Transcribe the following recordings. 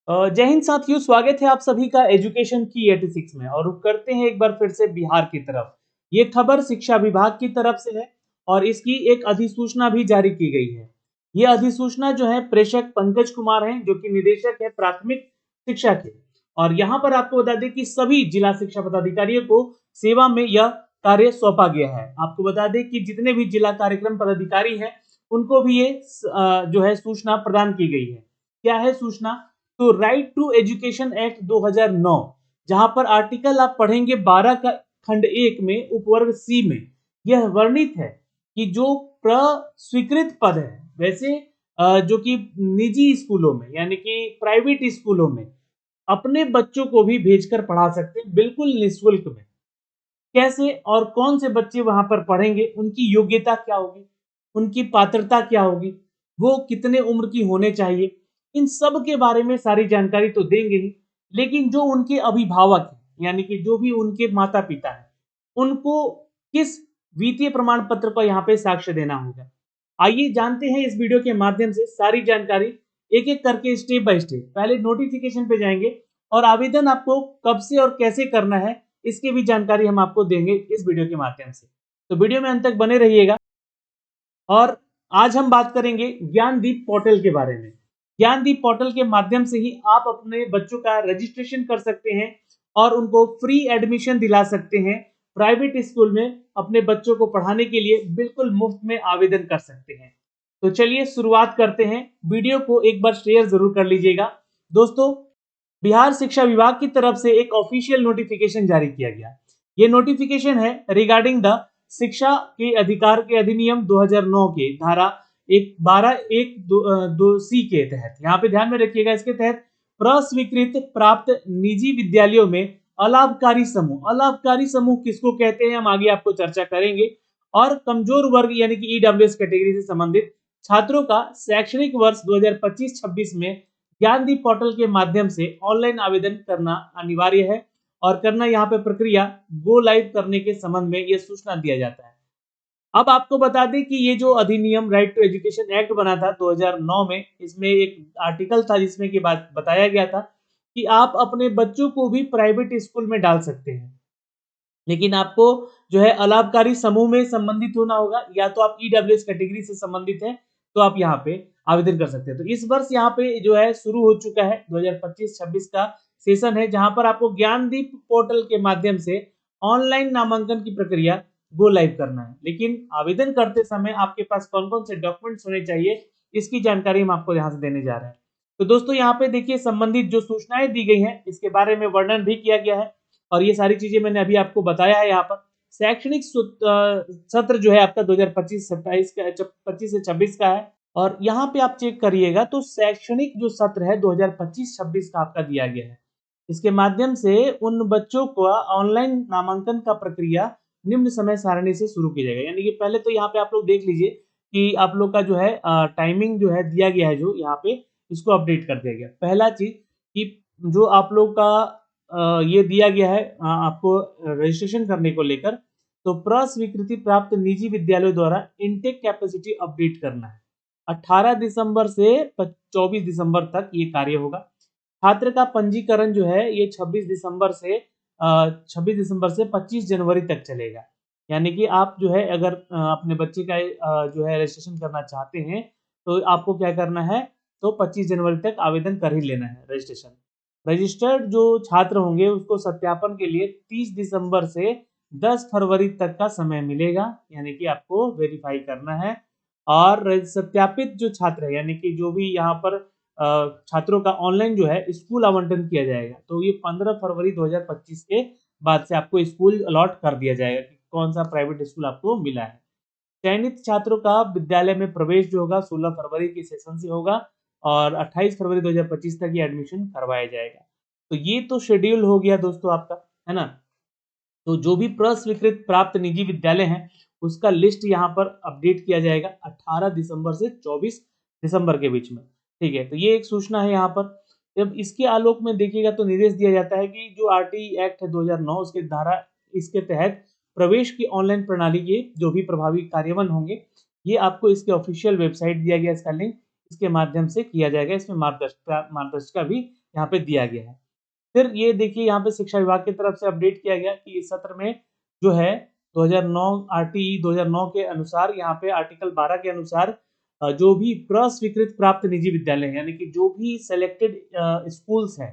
जय हिंद साथियों, स्वागत है आप सभी का एजुकेशन की 86 में। और रुख करते हैं एक बार फिर से बिहार की तरफ। ये खबर शिक्षा विभाग की तरफ से है और इसकी एक अधिसूचना भी जारी की गई है। ये अधिसूचना जो है प्रेषक पंकज कुमार हैं, जो कि निदेशक है प्राथमिक शिक्षा के। और यहाँ पर आपको बता दें कि सभी जिला शिक्षा पदाधिकारियों को सेवा में यह कार्य सौंपा गया है। आपको बता दें कि जितने भी जिला कार्यक्रम पदाधिकारी हैं उनको भी ये जो है सूचना प्रदान की गई है। क्या है सूचना? तो राइट टू एजुकेशन एक्ट 2009, जहां पर आर्टिकल आप पढ़ेंगे 12 का खंड 1 में उपवर्ग सी में यह वर्णित है कि जो प्रस्वीकृत पद है, वैसे जो कि निजी स्कूलों में यानी कि प्राइवेट स्कूलों में अपने बच्चों को भी भेजकर पढ़ा सकते हैं बिल्कुल निःशुल्क में। कैसे और कौन से बच्चे वहां पर पढ़ेंगे, उनकी योग्यता क्या होगी, उनकी पात्रता क्या होगी, वो कितने उम्र की होने चाहिए, इन सब के बारे में सारी जानकारी तो देंगे ही। लेकिन जो उनके अभिभावक हैं यानी कि जो भी उनके माता पिता हैं, उनको किस वित्तीय प्रमाण पत्र पर यहाँ पे साक्ष्य देना होगा। आइए जानते हैं इस वीडियो के माध्यम से सारी जानकारी, एक एक करके स्टेप बाय स्टेप। पहले नोटिफिकेशन पे जाएंगे और आवेदन आपको कब से और कैसे करना है इसकी भी जानकारी हम आपको देंगे इस वीडियो के माध्यम से। तो वीडियो में अंत तक बने रहिएगा। और आज हम बात करेंगे ज्ञानदीप पोर्टल के बारे में। ज्ञानदीप पोर्टल के माध्यम से ही आप अपने बच्चों का रजिस्ट्रेशन कर सकते हैं और उनको फ्री एडमिशन दिला सकते हैं। प्राइवेट स्कूल में अपने बच्चों को पढ़ाने के लिए बिल्कुल मुफ्त में आवेदन कर सकते हैं। तो चलिए शुरुआत करते हैं। वीडियो को एक बार शेयर जरूर कर लीजिएगा। दोस्तों, बिहार शिक्षा विभाग की तरफ से एक ऑफिशियल नोटिफिकेशन जारी किया गया। ये नोटिफिकेशन है रिगार्डिंग द शिक्षा के अधिकार के अधिनियम 2009 के धारा 12(1)(2)(c) के तहत। यहाँ पे ध्यान में रखिएगा, इसके तहत प्रस्वीकृत प्राप्त निजी विद्यालयों में अलाभकारी समूह किसको कहते हैं हम आगे आपको चर्चा करेंगे। और कमजोर वर्ग यानी कि ईडब्ल्यूएस कैटेगरी से संबंधित छात्रों का शैक्षणिक वर्ष 2025-26 में ज्ञानदीप पोर्टल के माध्यम से ऑनलाइन आवेदन करना अनिवार्य है। और करना यहाँ पे प्रक्रिया गो लाइव करने के संबंध में यह सूचना दिया जाता है। अब आपको बता दें कि ये जो अधिनियम राइट टू एजुकेशन एक्ट बना था 2009 में, इसमें एक आर्टिकल था जिसमें की बात बताया गया था कि आप अपने बच्चों को भी प्राइवेट स्कूल में डाल सकते हैं, लेकिन आपको जो है अलाभकारी समूह में संबंधित होना होगा, या तो आप ईडब्ल्यूएस कैटेगरी से संबंधित हैं तो आप यहाँ पे आवेदन कर सकते हैं। तो इस वर्ष यहाँ पे जो है शुरू हो चुका है 2025-26 का सेशन है, जहां पर आपको ज्ञानदीप पोर्टल के माध्यम से ऑनलाइन नामांकन की प्रक्रिया गो लाइव करना है। लेकिन आवेदन करते समय आपके पास कौन कौन से डॉक्यूमेंट्स होने चाहिए, इसकी जानकारी हम आपको यहाँ से देने जा रहे हैं। तो दोस्तों, यहाँ पे देखिए संबंधित जो सूचनाएं दी गई हैं इसके बारे में वर्णन भी किया गया है और ये सारी चीजें मैंने अभी आपको बताया है। यहाँ पर शैक्षणिक सत्र जो है आपका 2025-27 का 25 से 26 का है। और यहाँ पे आप चेक करिएगा तो शैक्षणिक जो सत्र है 2025-26 का आपका दिया गया है। इसके माध्यम से उन बच्चों को ऑनलाइन नामांकन का प्रक्रिया निम्न समय सारणी से शुरू की जाएगा। यानी कि पहले तो यहाँ पे आप लोग देख लीजिए कि आप लोग का जो है टाइमिंग जो है दिया गया है, जो यहाँ पे इसको अपडेट कर दिया गया। पहला चीज कि जो आप लोग का ये दिया गया है आपको रजिस्ट्रेशन करने को लेकर, तो प्रस्वीकृति प्राप्त निजी विद्यालयों द्वारा इनटेक कैपेसिटी अपडेट करना है। 18 दिसंबर से 24 दिसंबर तक ये कार्य होगा। छात्र का पंजीकरण जो है ये 26 दिसंबर से 25 जनवरी तक चलेगा। यानी कि आप जो है अगर अपने बच्चे का जो है रजिस्ट्रेशन करना चाहते हैं तो आपको क्या करना है, तो 25 जनवरी तक आवेदन कर ही लेना है रजिस्ट्रेशन। रजिस्टर्ड जो छात्र होंगे उसको सत्यापन के लिए 30 दिसंबर से 10 फरवरी तक का समय मिलेगा, यानी कि आपको वेरीफाई करना है। और सत्यापित जो छात्र है यानी कि जो भी यहाँ पर छात्रों का ऑनलाइन जो है स्कूल आवंटन किया जाएगा, तो ये 15 फरवरी 2025 के बाद से आपको स्कूल अलॉट कर दिया जाएगा कि कौन सा प्राइवेट स्कूल आपको मिला है। चयनित छात्रों का विद्यालय में प्रवेश जो होगा 16 फरवरी की सेशन से होगा और 28 फरवरी 2025 तक ये एडमिशन करवाया जाएगा। तो ये तो शेड्यूल हो गया दोस्तों आपका, है ना। तो जो भी प्रस्वीकृत प्राप्त निजी विद्यालय हैं उसका लिस्ट यहाँ पर अपडेट किया जाएगा 18 दिसंबर से 24 दिसंबर के बीच में। ठीक है, तो ये एक सूचना है यहाँ पर। जब इसके आलोक में देखिएगा तो निर्देश दिया जाता है कि जो आरटी एक्ट है 2009 उसके धारा इसके तहत प्रवेश की ऑनलाइन प्रणाली के जो भी प्रभावी कार्यान्वयन होंगे, ये आपको इसके ऑफिशियल वेबसाइट दिया गया, इसका लिंक इसके माध्यम से किया जाएगा। इसमें मार्गदर्शिका भी यहाँ पे दिया गया है। फिर ये देखिए यहाँ पे शिक्षा विभाग की तरफ से अपडेट किया गया कि इस सत्र में जो है 2009 आरटीई 2009 के अनुसार यहाँ पे आर्टिकल 12 के अनुसार जो भी प्रस्वीकृत प्राप्त निजी विद्यालय हैं यानी कि जो भी सिलेक्टेड स्कूल्स हैं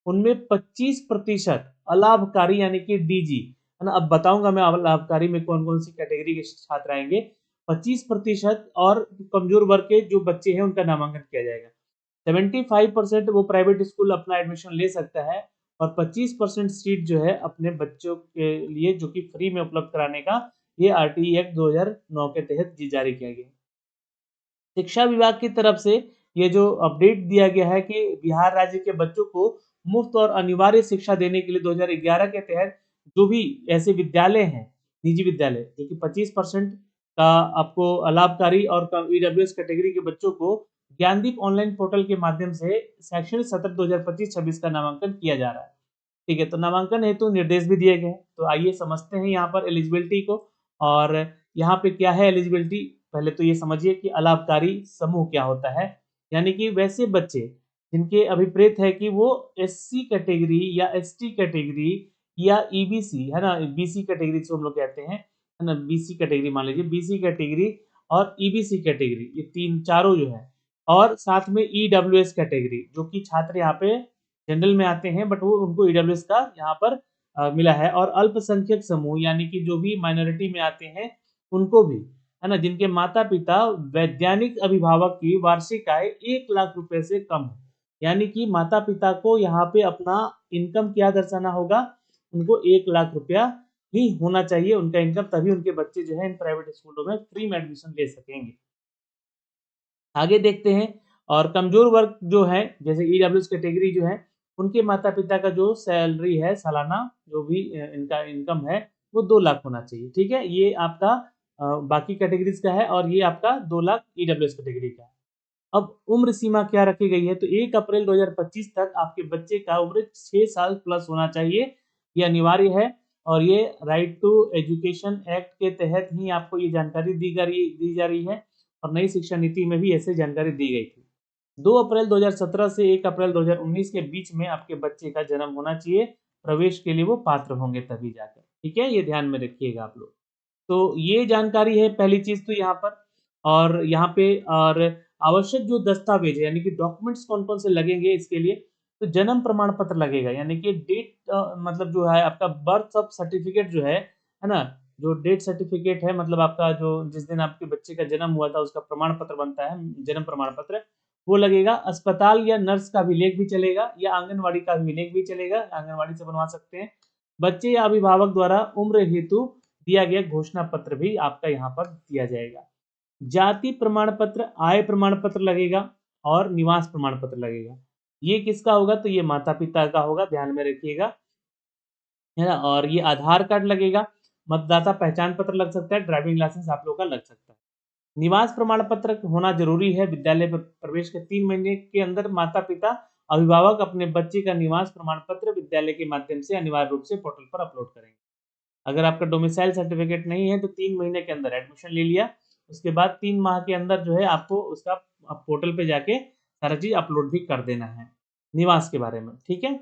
उनमें 25% अलाभकारी यानी कि डीजी है ना। अब बताऊंगा मैं अलाभकारी में कौन कौन सी कैटेगरी के छात्र आएंगे। 25% और कमजोर वर्ग के जो बच्चे हैं उनका नामांकन किया जाएगा। 75% वो प्राइवेट स्कूल अपना एडमिशन ले सकता है और 25% सीट जो है अपने बच्चों के लिए जो कि फ्री में उपलब्ध कराने का ये आरटीई एक्ट 2009 के तहत जारी किया गया। शिक्षा विभाग की तरफ से ये जो अपडेट दिया गया है कि बिहार राज्य के बच्चों को मुफ्त और अनिवार्य शिक्षा देने के लिए 2011 के तहत जो भी ऐसे विद्यालय हैं निजी विद्यालय जो कि 25% का आपको लाभकारी और ईडब्ल्यूएस कैटेगरी के बच्चों को ज्ञानदीप ऑनलाइन पोर्टल के माध्यम से शैक्षणिक सत्र 2025-26 का नामांकन किया जा रहा है। ठीक है, तो नामांकन हेतु निर्देश भी दिए गए हैं। तो आइए समझते हैं यहाँ पर एलिजिबिलिटी को। और यहाँ पे क्या है एलिजिबिलिटी, पहले तो ये समझिए कि अलाभकारी समूह क्या होता है। यानी कि वैसे बच्चे जिनके अभिप्रेत है कि वो एससी कैटेगरी या एसटी कैटेगरी या ईबीसी है ना, बीसी कैटेगरी से हम लोग कहते हैं है ना, बीसी कैटेगरी मान लीजिए, बीसी कैटेगरी और ईबीसी कैटेगरी ये तीन चारों जो है, और साथ में ईडब्ल्यूएस कैटेगरी जो कि छात्र यहाँ पे जनरल में आते हैं बट वो उनको ईडब्ल्यूएस का यहाँ पर मिला है। और अल्पसंख्यक समूह यानी कि जो भी माइनॉरिटी में आते हैं उनको भी है ना, जिनके माता पिता वैज्ञानिक अभिभावक की वार्षिक आय 1 लाख रुपए से कम है। यानी कि माता पिता को यहाँ पे अपना इनकम क्या दर्शाना होगा, उनको 1 लाख रुपया ही होना चाहिए उनका इनकम, तभी उनके बच्चे जो है इन प्राइवेट स्कूलों में फ्री में एडमिशन ले सकेंगे। आगे देखते हैं। और कमजोर वर्ग जो है जैसे ईडब्ल्यूएस कैटेगरी जो है उनके माता पिता का जो सैलरी है सालाना जो भी इनका इनकम है वो 2 लाख होना चाहिए। ठीक है, ये आपका बाकी कैटेगरीज का है और ये आपका 2 लाख ईडब्ल्यूएस कैटेगरी का है। अब उम्र सीमा क्या रखी गई है, तो 1 अप्रैल 2025 तक आपके बच्चे का उम्र 6 साल प्लस होना चाहिए, ये अनिवार्य है। और ये राइट टू एजुकेशन एक्ट के तहत ही आपको ये जानकारी दी जा रही है और नई शिक्षा नीति में भी ऐसे जानकारी दी गई थी। 2 अप्रैल 2017 से 1 अप्रैल 2019 के बीच में आपके बच्चे का जन्म होना चाहिए, प्रवेश के लिए वो पात्र होंगे तभी जाकर। ठीक है, ये ध्यान में रखिएगा आप लोग। तो ये जानकारी है पहली चीज तो यहाँ पर। और यहाँ पे और आवश्यक जो दस्तावेज है यानी कि डॉक्यूमेंट्स कौन कौन से लगेंगे इसके लिए, तो जन्म प्रमाण पत्र लगेगा यानी कि डेट मतलब जो है आपका बर्थ ऑफ सर्टिफिकेट जो है ना, जो डेट सर्टिफिकेट है मतलब आपका जो जिस दिन आपके बच्चे का जन्म हुआ था उसका प्रमाण पत्र बनता है, जन्म प्रमाण पत्र वो लगेगा। अस्पताल या नर्स का अभिलेख भी चलेगा या आंगनवाड़ी का अभिलेख भी चलेगा, आंगनवाड़ी से बनवा सकते हैं। बच्चे या अभिभावक द्वारा उम्र हेतु दिया गया घोषणा पत्र भी आपका यहाँ पर दिया जाएगा। जाति प्रमाण पत्र, आय प्रमाण पत्र लगेगा और निवास प्रमाण पत्र लगेगा। ये किसका होगा, तो ये माता पिता का होगा, ध्यान में रखिएगा है ना। और ये आधार कार्ड लगेगा, मतदाता पहचान पत्र लग सकता है, ड्राइविंग लाइसेंस आप लोग का लग सकता है। निवास प्रमाण पत्र होना जरूरी है। विद्यालय प्रवेश के 3 महीने के अंदर माता पिता अभिभावक अपने बच्चे का निवास प्रमाण पत्र विद्यालय के माध्यम से अनिवार्य रूप से पोर्टल पर अपलोड करेंगे। अगर आपका डोमिसाइल सर्टिफिकेट नहीं है तो 3 महीने के अंदर एडमिशन ले लिया, उसके बाद 3 माह के अंदर जो है आपको उसका पोर्टल पे जाके सारा चीज अपलोड भी कर देना है निवास के बारे में। ठीक है,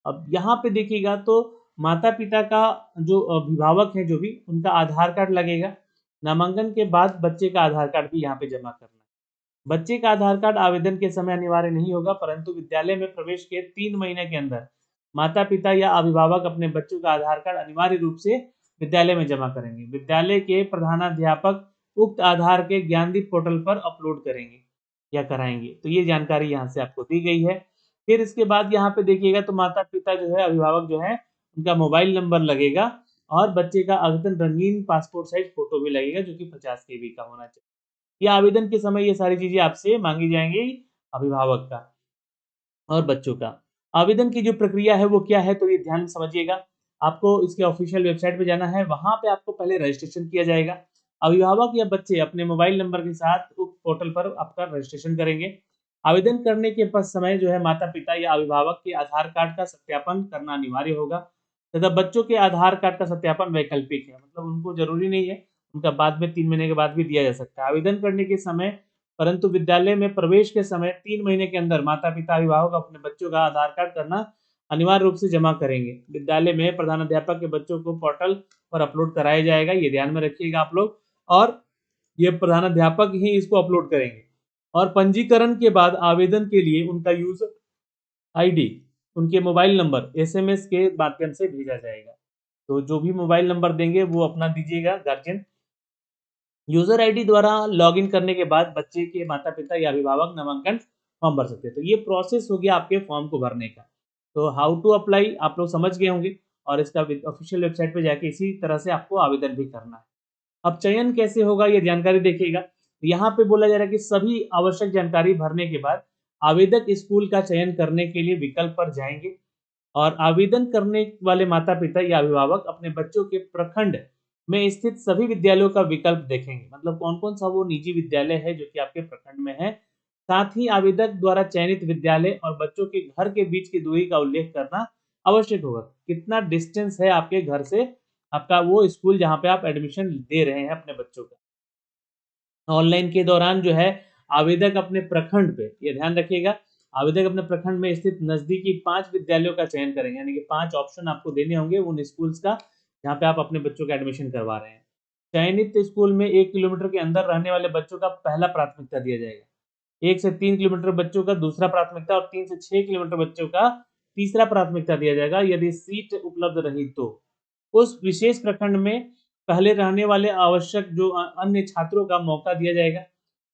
अब यहाँ पे देखिएगा तो माता पिता का जो अभिभावक है जो भी उनका आधार कार्ड लगेगा। नामांकन के बाद बच्चे का आधार कार्ड भी यहाँ पे जमा करना है। बच्चे का आधार कार्ड आवेदन के समय अनिवार्य नहीं होगा परंतु विद्यालय में प्रवेश के 3 महीने के अंदर माता पिता या अभिभावक अपने बच्चों का आधार कार्ड अनिवार्य रूप से विद्यालय में जमा करेंगे। विद्यालय के प्रधानाध्यापक उक्त आधार के ज्ञानदीप पोर्टल पर अपलोड करेंगे या कराएंगे। तो ये जानकारी यहाँ से आपको दी गई है। फिर इसके बाद यहाँ पे देखिएगा तो माता पिता जो है अभिभावक जो है उनका मोबाइल नंबर लगेगा और बच्चे का अद्यतन रंगीन पासपोर्ट साइज फोटो भी लगेगा जो कि 50 KB का होना चाहिए। ये आवेदन के समय ये सारी चीजें आपसे मांगी जाएंगी अभिभावक का और बच्चों का। आवेदन की जो प्रक्रिया है वो क्या है, तो ये ध्यान से समझिएगा। आपको इसके ऑफिशियल वेबसाइट पे जाना है, वहां पे आपको पहले रजिस्ट्रेशन किया जाएगा। अभिभावक या बच्चे अपने मोबाइल नंबर के साथ उस पोर्टल पर आपका रजिस्ट्रेशन करेंगे। आवेदन करने के समय जो है माता पिता या अभिभावक के आधार कार्ड का सत्यापन करना अनिवार्य होगा तथा बच्चों के आधार कार्ड का सत्यापन वैकल्पिक है, मतलब उनको जरूरी नहीं है, उनका बाद में 3 महीने के बाद भी दिया जा सकता है। आवेदन करने के समय परंतु विद्यालय में प्रवेश के समय 3 महीने के अंदर माता-पिता, अभिभावक अपने बच्चों का आधार कार्ड करना अनिवार्य रूप से जमा करेंगे। विद्यालय में प्रधानाध्यापक के बच्चों को पोर्टल पर अपलोड कराया जाएगा, ये ध्यान में रखिएगा आप लोग, और ये प्रधानाध्यापक ही इसको अपलोड करेंगे। और पंजीकरण के बाद आवेदन के लिए उनका यूजर आईडी, उनके मोबाइल नंबर एसएमएस के माध्यम से भेजा जाएगा। तो जो भी मोबाइल नंबर देंगे वो अपना दीजिएगा गार्जियन। यूजर आईडी द्वारा लॉगिन करने के बाद बच्चे के माता-पिता या अभिभावक नामांकन फॉर्म भर सकते हैं। तो ये प्रोसेस हो गया आपके फॉर्म को भरने का। तो हाउ टू अप्लाई आप लोग समझ गए होंगे, और इसका ऑफिशियल वेबसाइट पे जाके इसी तरह से आपको आवेदन भी करना है। अब चयन कैसे होगा ये जानकारी देखिएगा। यहाँ पे बोला जा रहा है कि सभी आवश्यक जानकारी भरने के बाद आवेदक स्कूल का चयन करने के लिए विकल्प पर जाएंगे, और आवेदन करने वाले माता-पिता या अभिभावक अपने बच्चों के प्रखंड में स्थित सभी विद्यालयों का विकल्प देखेंगे। मतलब कौन-कौन सा वो निजी विद्यालय है जो कि आपके प्रखंड में है। साथ ही आवेदक द्वारा चयनित विद्यालय और बच्चों के घर के बीच की दूरी का उल्लेख करना आवश्यक होगा। कितना डिस्टेंस है आपके घर से आपका वो स्कूल जहाँ पे आप एडमिशन दे रहे हैं अपने बच्चों का। ऑनलाइन के दौरान जो है आवेदक अपने प्रखंड पे, ये ध्यान रखिएगा, आवेदक अपने प्रखंड में स्थित नजदीकी 5 विद्यालयों का चयन करेंगे, यानी कि 5 ऑप्शन आपको देने होंगे उन स्कूल्स का जहाँ पे आप अपने बच्चों का एडमिशन करवा रहे हैं। चयनित स्कूल में 1 किलोमीटर के अंदर रहने वाले बच्चों का पहला प्राथमिकता दिया जाएगा। 1 से 3 किलोमीटर बच्चों का दूसरा प्राथमिकता, और 3 से 6 किलोमीटर बच्चों का तीसरा प्राथमिकता दिया जाएगा यदि सीट उपलब्ध रही तो। उस विशेष प्रखंड में पहले रहने वाले आवश्यक जो अन्य छात्रों का मौका दिया जाएगा,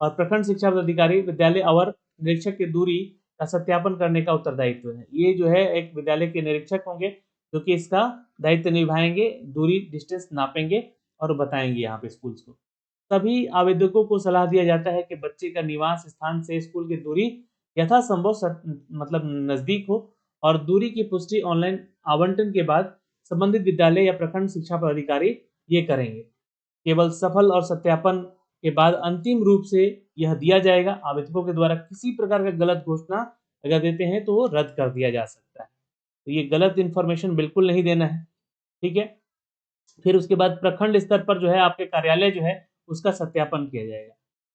और प्रखंड शिक्षा पदाधिकारी विद्यालय अवर निरीक्षक की दूरी का सत्यापन करने का उत्तरदायित्व है। ये जो है एक विद्यालय के निरीक्षक होंगे जो कि इसका दायित्व निभाएंगे, दूरी डिस्टेंस नापेंगे और बताएंगे यहाँ पे स्कूल्स को। सभी आवेदकों को सलाह दिया जाता है कि बच्चे का निवास स्थान से स्कूल की दूरी यथासंभव मतलब नजदीक हो, और दूरी की पुष्टि ऑनलाइन आवंटन के बाद संबंधित विद्यालय या प्रखंड शिक्षा पदाधिकारी ये करेंगे। केवल सफल और सत्यापन के बाद अंतिम रूप से यह दिया जाएगा। आवेदकों के द्वारा किसी प्रकार का गलत घोषणा अगर देते हैं तो वो रद्द कर दिया जा सकता है। तो ये गलत इन्फॉर्मेशन बिल्कुल नहीं देना है, ठीक है। फिर उसके बाद प्रखंड स्तर पर जो है आपके कार्यालय जो है उसका सत्यापन किया जाएगा।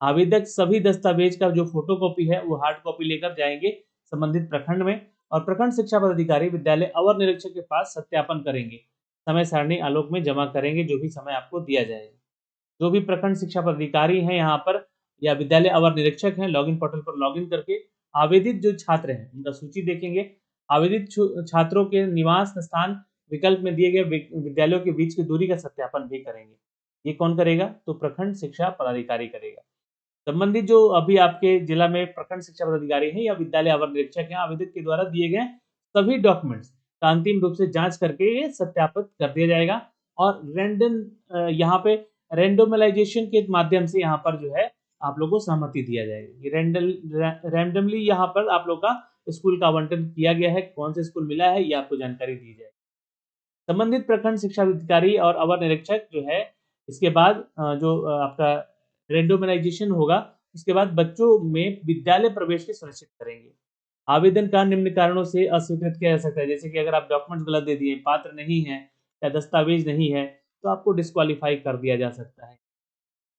आवेदक सभी दस्तावेज का जो फोटोकॉपी है वो हार्ड कॉपी लेकर जाएंगे संबंधित प्रखंड में, और प्रखंड शिक्षा पदाधिकारी विद्यालय अवर निरीक्षक के पास सत्यापन करेंगे। समय सारणी आलोक में जमा करेंगे जो भी समय आपको दिया जाएगा। जो भी प्रखंड शिक्षा पदाधिकारी हैं यहाँ पर या विद्यालय अवर निरीक्षक हैं, लॉगिन पोर्टल पर लॉगिन करके आवेदित जो छात्र हैं उनका सूची देखेंगे। आवेदित छात्रों के निवास स्थान विकल्प में दिए गए विद्यालयों के बीच की दूरी का सत्यापन भी करेंगे। ये कौन करेगा? तो प्रखंड शिक्षा पदाधिकारी करेगा। संबंधित जो अभी आपके जिला में प्रखंड शिक्षा पदाधिकारी हैं या विद्यालय अवर निरीक्षक हैं, आवेदक के द्वारा दिए गए सभी डॉक्यूमेंट्स का अंतिम रूप से जांच करके ये सत्यापित कर दिया जाएगा, और यहाँ पे रैंडमलाइजेशन के माध्यम से यहाँ पर जो है आप लोगों को सहमति दिया जाएगा। ये रैंडमली यहाँ पर आप लोग का स्कूल का आवंटन किया गया है, कौन से स्कूल मिला है ये आपको जानकारी दी जाएगी। संबंधित प्रखंड शिक्षा अधिकारी और अवर निरीक्षक जो है इसके बाद जो आपका रेंडोमाइजेशन होगा उसके बाद बच्चों में विद्यालय प्रवेश की सुनिश्चित करेंगे। आवेदन का निम्न कारणों से अस्वीकृत किया जा सकता है, जैसे कि अगर आप डॉक्यूमेंट्स गलत दे दिए, पात्र नहीं है या दस्तावेज नहीं है तो आपको डिस्क्वालीफाई कर दिया जा सकता है।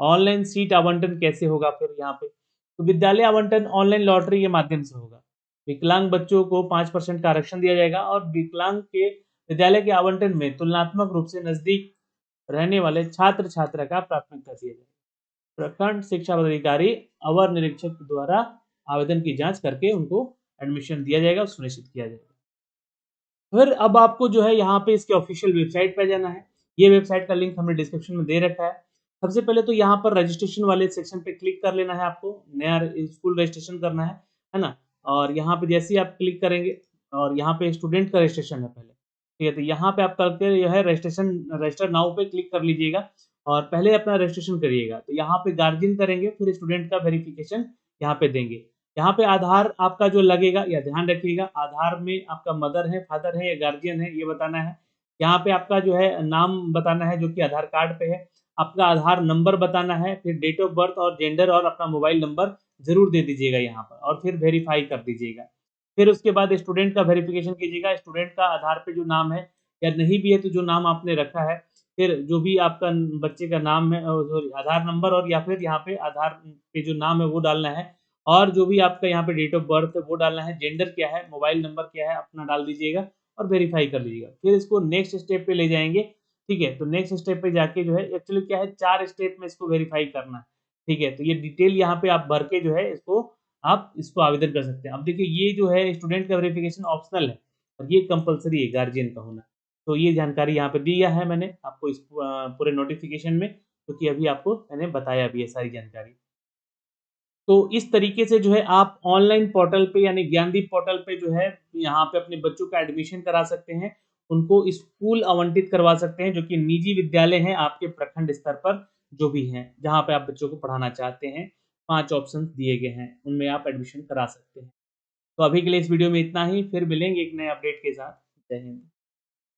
ऑनलाइन सीट आवंटन कैसे होगा फिर यहाँ पे? तो विद्यालय आवंटन ऑनलाइन लॉटरी के माध्यम से होगा। विकलांग बच्चों को 5% का आरक्षण दिया जाएगा, और विकलांग के विद्यालय के आवंटन में तुलनात्मक रूप से नजदीक रहने वाले छात्र छात्रा का प्राथमिकता दिया जाएगा। प्रखंड शिक्षा पदाधिकारी अवर निरीक्षक द्वारा आवेदन की जांच करके उनको एडमिशन दिया जाएगा, सुनिश्चित किया जाएगा। फिर अब आपको जो है यहाँ पे इसके ऑफिशियल वेबसाइट पे जाना है। ये वेबसाइट का लिंक हमने डिस्क्रिप्शन में दे रखा है। सबसे पहले तो यहाँ पर रजिस्ट्रेशन वाले सेक्शन पे क्लिक कर लेना है, आपको नया स्कूल रजिस्ट्रेशन करना है ना। और यहाँ पे जैसे ही आप क्लिक करेंगे और यहाँ पे स्टूडेंट का रजिस्ट्रेशन है पहले, ठीक है, तो यहाँ पे आप करके जो है रजिस्टर नाउ पे क्लिक कर लीजिएगा और पहले अपना रजिस्ट्रेशन करिएगा। तो यहाँ पे गार्जियन करेंगे, फिर स्टूडेंट का वेरिफिकेशन यहाँ पे देंगे। यहाँ पे आधार आपका जो लगेगा या ध्यान रखिएगा, आधार में आपका मदर है, फादर है या गार्जियन है ये बताना है। यहाँ पे आपका जो है नाम बताना है जो कि आधार कार्ड पे है, आपका आधार नंबर बताना है, फिर डेट ऑफ बर्थ और जेंडर और अपना मोबाइल नंबर जरूर दे दीजिएगा यहाँ पर, और फिर वेरीफाई कर दीजिएगा। फिर उसके बाद स्टूडेंट का वेरिफिकेशन कीजिएगा। स्टूडेंट का आधार पे जो नाम है या नहीं भी है तो जो नाम आपने रखा है फिर जो भी आपका बच्चे का नाम है, सॉरी आधार नंबर, और या फिर यहाँ पे आधार पे जो नाम है वो डालना है, और जो भी आपका यहाँ पे डेट ऑफ बर्थ है वो डालना है, जेंडर क्या है, मोबाइल नंबर क्या है अपना डाल दीजिएगा और वेरीफाई कर लीजिएगा। फिर इसको नेक्स्ट स्टेप पे ले जाएँगे, ठीक है? तो नेक्स्ट स्टेप पे जाके जो है एक्चुअली क्या है, 4 स्टेप में इसको वेरीफाई करना है, ठीक है? तो ये डिटेल यहाँ पे आप भर के जो है इसको आप इसको आवेदन कर सकते हैं। अब देखिए ये जो है स्टूडेंट का वेरिफिकेशन ऑप्शनल है और ये कंपल्सरी है गार्डियन का होना। तो ये जानकारी यहाँ पे दिया है मैंने आपको इस पूरे नोटिफ़िकेशन में, क्योंकि अभी आपको मैंने बताया भी है सारी जानकारी। तो इस तरीके से जो है आप ऑनलाइन पोर्टल पे यानी ज्ञानदीप पोर्टल पे जो है यहाँ पे अपने बच्चों का एडमिशन करा सकते हैं। उनको स्कूल आवंटित करवा सकते हैं जो कि निजी विद्यालय हैं आपके प्रखंड स्तर पर जो भी हैं, जहाँ पे आप बच्चों को पढ़ाना चाहते हैं। 5 ऑप्शंस दिए गए हैं, उनमें आप एडमिशन करा सकते हैं। तो अभी के लिए इस वीडियो में इतना ही, फिर मिलेंगे एक नए अपडेट के साथ। जय हिंद।